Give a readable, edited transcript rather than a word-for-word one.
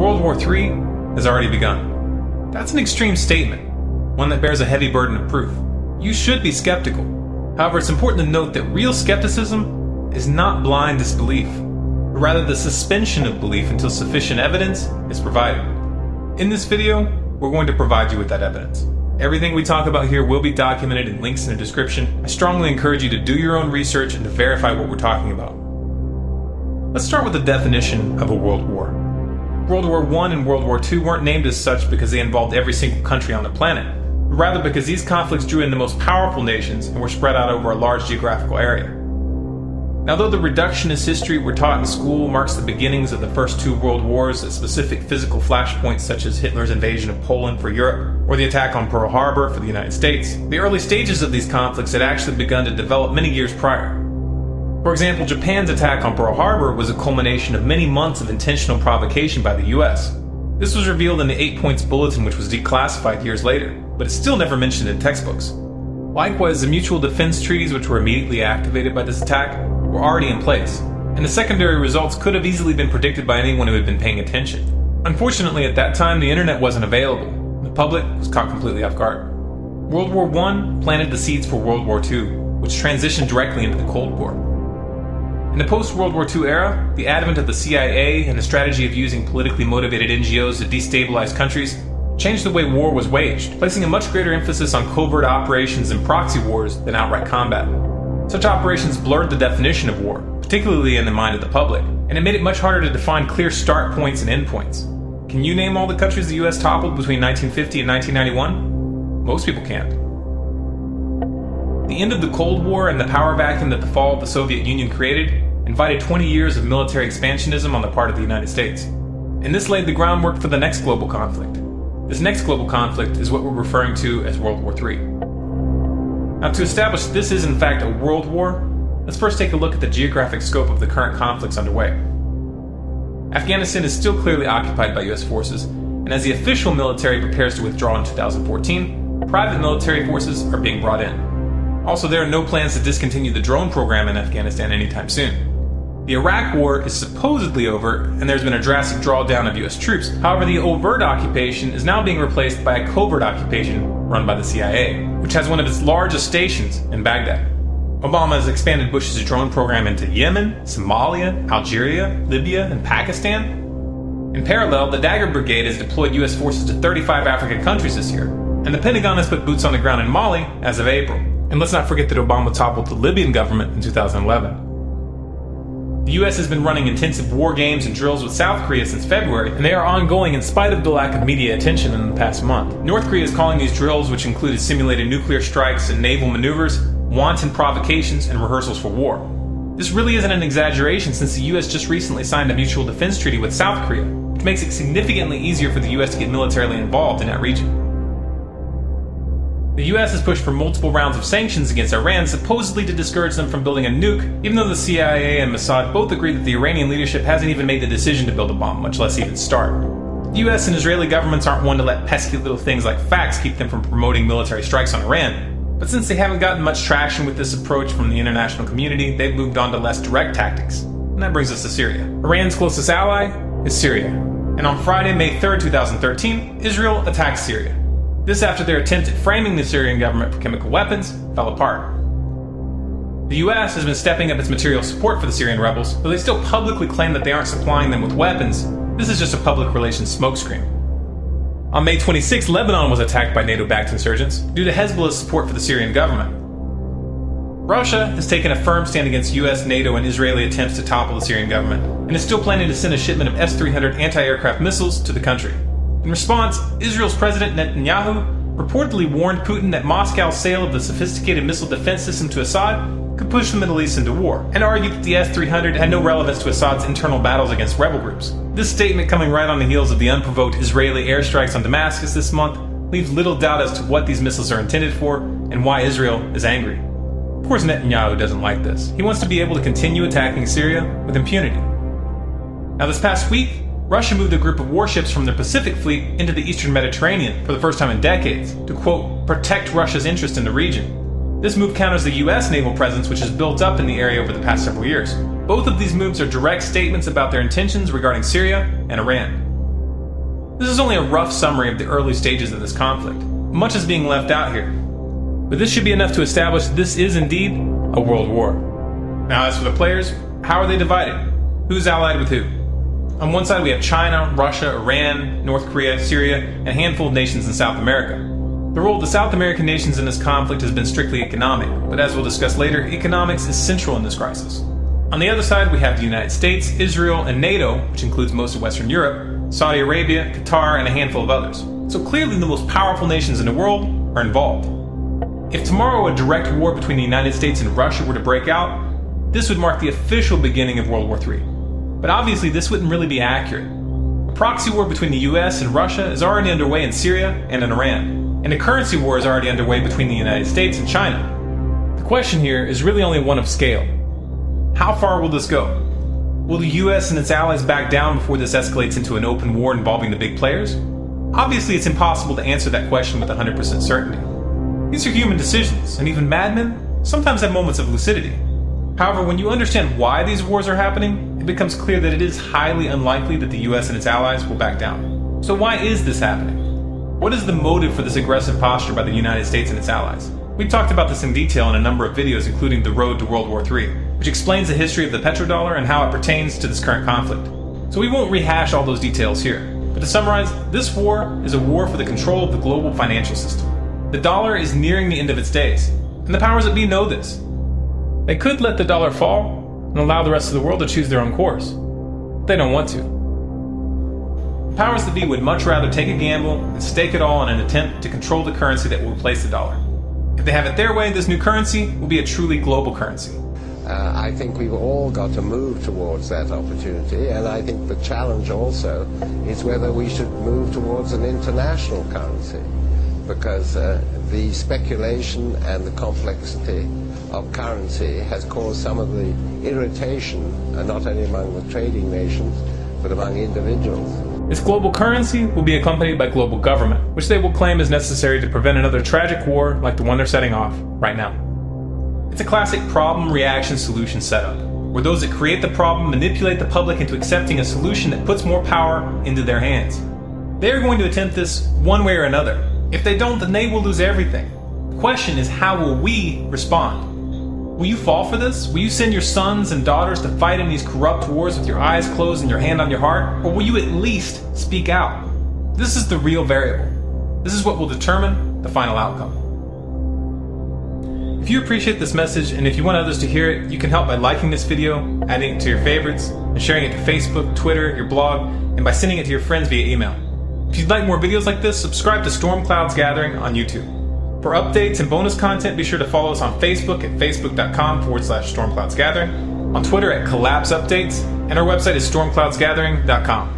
World War III has already begun. That's an extreme statement, one that bears a heavy burden of proof. You should be skeptical. However, it's important to note that real skepticism is not blind disbelief, but rather the suspension of belief until sufficient evidence is provided. In this video, we're going to provide you with that evidence. Everything we talk about here will be documented in links in the description. I strongly encourage you to do your own research and to verify what we're talking about. Let's start with the definition of a world war. World War I and World War II weren't named as such because they involved every single country on the planet, but rather because these conflicts drew in the most powerful nations and were spread out over a large geographical area. Now, though the reductionist history we're taught in school marks the beginnings of the first two world wars at specific physical flashpoints such as Hitler's invasion of Poland for Europe or the attack on Pearl Harbor for the United States, the early stages of these conflicts had actually begun to develop many years prior. For example, Japan's attack on Pearl Harbor was a culmination of many months of intentional provocation by the US. This was revealed in the 8 Points Bulletin, which was declassified years later, but it's still never mentioned in textbooks. Likewise, the mutual defense treaties which were immediately activated by this attack were already in place, and the secondary results could have easily been predicted by anyone who had been paying attention. Unfortunately, at that time, the internet wasn't available. The public was caught completely off guard. World War I planted the seeds for World War II, which transitioned directly into the Cold War. In the post-World War II era, the advent of the CIA and the strategy of using politically motivated NGOs to destabilize countries changed the way war was waged, placing a much greater emphasis on covert operations and proxy wars than outright combat. Such operations blurred the definition of war, particularly in the mind of the public, and it made it much harder to define clear start points and end points. Can you name all the countries the US toppled between 1950 and 1991? Most people can't. The end of the Cold War and the power vacuum that the fall of the Soviet Union created invited 20 years of military expansionism on the part of the United States. And this laid the groundwork for the next global conflict. This next global conflict is what we're referring to as World War III. Now, to establish this is in fact a world war, let's first take a look at the geographic scope of the current conflicts underway. Afghanistan is still clearly occupied by US forces, and as the official military prepares to withdraw in 2014, private military forces are being brought in. Also, there are no plans to discontinue the drone program in Afghanistan anytime soon. The Iraq War is supposedly over, and there's been a drastic drawdown of US troops. However, the overt occupation is now being replaced by a covert occupation run by the CIA, which has one of its largest stations in Baghdad. Obama has expanded Bush's drone program into Yemen, Somalia, Algeria, Libya, and Pakistan. In parallel, the Dagger Brigade has deployed US forces to 35 African countries this year, and the Pentagon has put boots on the ground in Mali as of April. And let's not forget that Obama toppled the Libyan government in 2011. The US has been running intensive war games and drills with South Korea since February, and they are ongoing in spite of the lack of media attention in the past month. North Korea is calling these drills, which included simulated nuclear strikes and naval maneuvers, wanton provocations and rehearsals for war. This really isn't an exaggeration since the US just recently signed a mutual defense treaty with South Korea, which makes it significantly easier for the US to get militarily involved in that region. The US has pushed for multiple rounds of sanctions against Iran, supposedly to discourage them from building a nuke, even though the CIA and Mossad both agree that the Iranian leadership hasn't even made the decision to build a bomb, much less even start. The US and Israeli governments aren't one to let pesky little things like facts keep them from promoting military strikes on Iran. But since they haven't gotten much traction with this approach from the international community, they've moved on to less direct tactics. And that brings us to Syria. Iran's closest ally is Syria. And on Friday, May 3rd, 2013, Israel attacked Syria. This after their attempt at framing the Syrian government for chemical weapons fell apart. The US has been stepping up its material support for the Syrian rebels, though they still publicly claim that they aren't supplying them with weapons. This is just a public relations smokescreen. On May 26, Lebanon was attacked by NATO-backed insurgents due to Hezbollah's support for the Syrian government. Russia has taken a firm stand against US, NATO, and Israeli attempts to topple the Syrian government, and is still planning to send a shipment of S-300 anti-aircraft missiles to the country. In response, Israel's President Netanyahu reportedly warned Putin that Moscow's sale of the sophisticated missile defense system to Assad could push the Middle East into war, and argued that the S-300 had no relevance to Assad's internal battles against rebel groups. This statement, coming right on the heels of the unprovoked Israeli airstrikes on Damascus this month, leaves little doubt as to what these missiles are intended for and why Israel is angry. Of course, Netanyahu doesn't like this. He wants to be able to continue attacking Syria with impunity. Now, this past week, Russia moved a group of warships from their Pacific Fleet into the Eastern Mediterranean for the first time in decades to, quote, protect Russia's interest in the region. This move counters the US naval presence, which has built up in the area over the past several years. Both of these moves are direct statements about their intentions regarding Syria and Iran. This is only a rough summary of the early stages of this conflict. Much is being left out here. But this should be enough to establish this is indeed a world war. Now, as for the players, how are they divided? Who's allied with who? On one side we have China, Russia, Iran, North Korea, Syria, and a handful of nations in South America. The role of the South American nations in this conflict has been strictly economic, but as we'll discuss later, economics is central in this crisis. On the other side, we have the United States, Israel, and NATO, which includes most of Western Europe, Saudi Arabia, Qatar, and a handful of others. So clearly the most powerful nations in the world are involved. If tomorrow a direct war between the United States and Russia were to break out, this would mark the official beginning of World War III. But obviously this wouldn't really be accurate. A proxy war between the US and Russia is already underway in Syria and in Iran, and a currency war is already underway between the United States and China. The question here is really only one of scale. How far will this go? Will the US and its allies back down before this escalates into an open war involving the big players? Obviously, it's impossible to answer that question with 100% certainty. These are human decisions, and even madmen sometimes have moments of lucidity. However, when you understand why these wars are happening, it becomes clear that it is highly unlikely that the US and its allies will back down. So why is this happening? What is the motive for this aggressive posture by the United States and its allies? We've talked about this in detail in a number of videos, including The Road to World War III, which explains the history of the petrodollar and how it pertains to this current conflict. So we won't rehash all those details here. But to summarize, this war is a war for the control of the global financial system. The dollar is nearing the end of its days, and the powers that be know this. They could let the dollar fall and allow the rest of the world to choose their own course. But they don't want to. The powers that be would much rather take a gamble and stake it all in an attempt to control the currency that will replace the dollar. If they have it their way, this new currency will be a truly global currency. I think we've all got to move towards that opportunity, and I think the challenge also is whether we should move towards an international currency, because the speculation and the complexity of currency has caused some of the irritation, not only among the trading nations, but among individuals. This global currency will be accompanied by global government, which they will claim is necessary to prevent another tragic war like the one they're setting off right now. It's a classic problem-reaction-solution setup, where those that create the problem manipulate the public into accepting a solution that puts more power into their hands. They are going to attempt this one way or another. If they don't, then they will lose everything. The question is, how will we respond? Will you fall for this? Will you send your sons and daughters to fight in these corrupt wars with your eyes closed and your hand on your heart? Or will you at least speak out? This is the real variable. This is what will determine the final outcome. If you appreciate this message, and if you want others to hear it, you can help by liking this video, adding it to your favorites, and sharing it to Facebook, Twitter, your blog, and by sending it to your friends via email. If you'd like more videos like this, subscribe to Storm Clouds Gathering on YouTube. For updates and bonus content, be sure to follow us on Facebook at facebook.com/stormcloudsgathering, on Twitter at Collapse Updates, and our website is stormcloudsgathering.com.